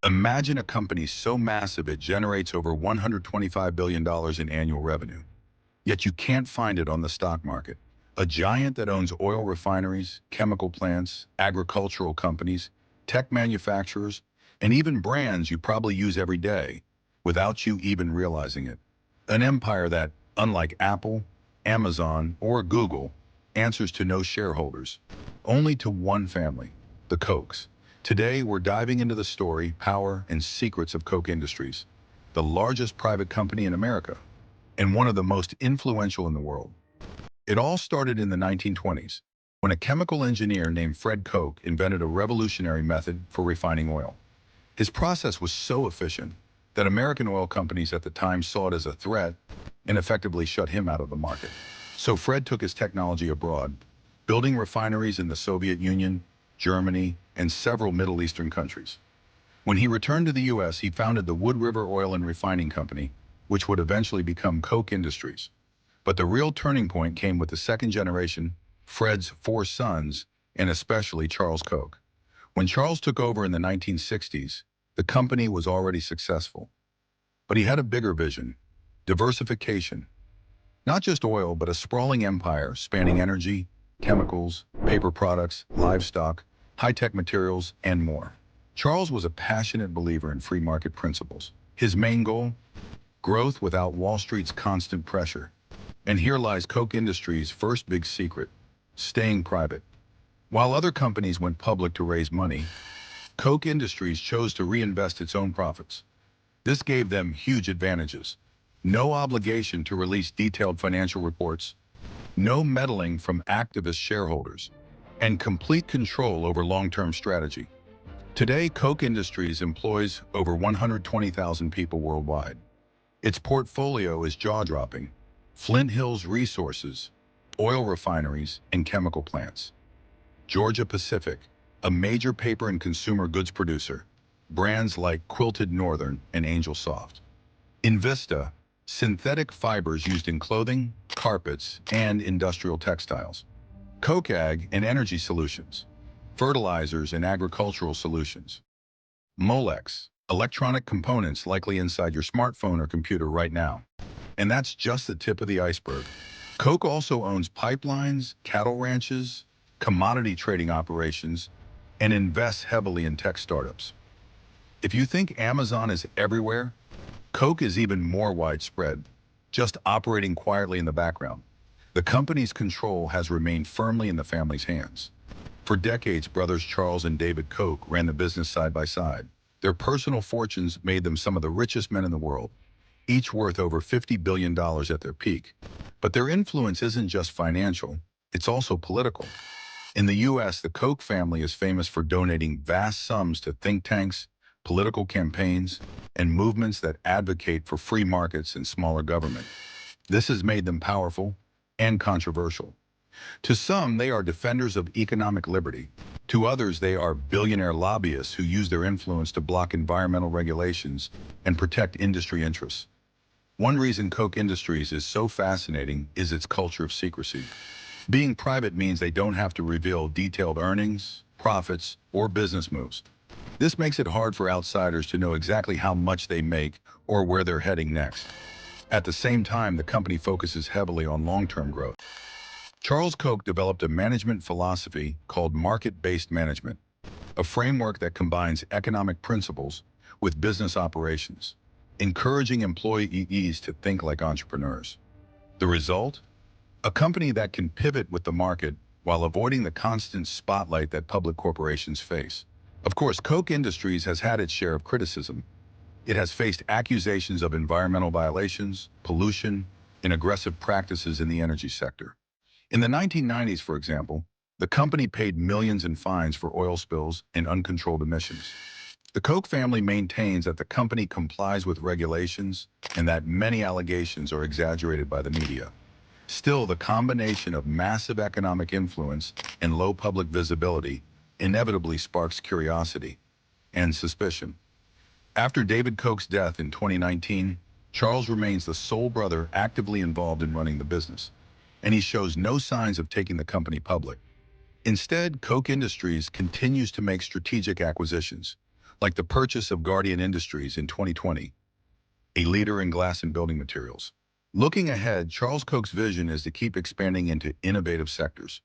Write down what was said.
Imagine a company so massive it generates over $125 billion in annual revenue, yet you can't find it on the stock market. A giant that owns oil refineries, chemical plants, agricultural companies, tech manufacturers, and even brands you probably use every day without you even realizing it. An empire that, unlike Apple, Amazon, or Google, answers to no shareholders, only to one family, the Kochs. Today, we're diving into the story, power, and secrets of Koch Industries, the largest private company in America and one of the most influential in the world. It all started in the 1920s, when a chemical engineer named Fred Koch invented a revolutionary method for refining oil. His process was so efficient that American oil companies at the time saw it as a threat and effectively shut him out of the market. So Fred took his technology abroad, building refineries in the Soviet Union, Germany, and several Middle Eastern countries. When he returned to the U.S., he founded the Wood River Oil and Refining Company, which would eventually become Koch Industries. But the real turning point came with the second generation, Fred's four sons, and especially Charles Koch. When Charles took over in the 1960s, the company was already successful. But he had a bigger vision: diversification. Not just oil, but a sprawling empire spanning energy, chemicals, paper products, livestock, high-tech materials, and more. Charles was a passionate believer in free market principles. His main goal? Growth without Wall Street's constant pressure. And here lies Koch Industries' first big secret: staying private. While other companies went public to raise money, Koch Industries chose to reinvest its own profits. This gave them huge advantages: no obligation to release detailed financial reports, no meddling from activist shareholders, and complete control over long-term strategy. Today, Koch Industries employs over 120,000 people worldwide. Its portfolio is jaw-dropping: Flint Hills resources, oil refineries, and chemical plants. Georgia Pacific, a major paper and consumer goods producer, brands like Quilted Northern and Angel Soft. Invista, synthetic fibers used in clothing, carpets, and industrial textiles. Koch Ag and Energy Solutions, fertilizers and agricultural solutions. Molex, electronic components likely inside your smartphone or computer right now. And that's just the tip of the iceberg. Koch also owns pipelines, cattle ranches, commodity trading operations, and invests heavily in tech startups. If you think Amazon is everywhere, Koch is even more widespread, just operating quietly in the background. The company's control has remained firmly in the family's hands. For decades, brothers Charles and David Koch ran the business side by side. Their personal fortunes made them some of the richest men in the world, each worth over $50 billion at their peak. But their influence isn't just financial, it's also political. In the U.S., the Koch family is famous for donating vast sums to think tanks, political campaigns, and movements that advocate for free markets and smaller government. This has made them powerful and controversial. To some, they are defenders of economic liberty. To others, they are billionaire lobbyists who use their influence to block environmental regulations and protect industry interests. One reason Koch Industries is so fascinating is its culture of secrecy. Being private means they don't have to reveal detailed earnings, profits, or business moves. This makes it hard for outsiders to know exactly how much they make or where they're heading next. At the same time, the company focuses heavily on long-term growth. Charles Koch developed a management philosophy called market-based management, a framework that combines economic principles with business operations, encouraging employees to think like entrepreneurs. The result? A company that can pivot with the market while avoiding the constant spotlight that public corporations face. Of course, Koch Industries has had its share of criticism. It has faced accusations of environmental violations, pollution, and aggressive practices in the energy sector. In the 1990s, for example, the company paid millions in fines for oil spills and uncontrolled emissions. The Koch family maintains that the company complies with regulations and that many allegations are exaggerated by the media. Still, the combination of massive economic influence and low public visibility inevitably sparks curiosity and suspicion. After David Koch's death in 2019, Charles remains the sole brother actively involved in running the business, and he shows no signs of taking the company public. Instead, Koch Industries continues to make strategic acquisitions, like the purchase of Guardian Industries in 2020, a leader in glass and building materials. Looking ahead, Charles Koch's vision is to keep expanding into innovative sectors,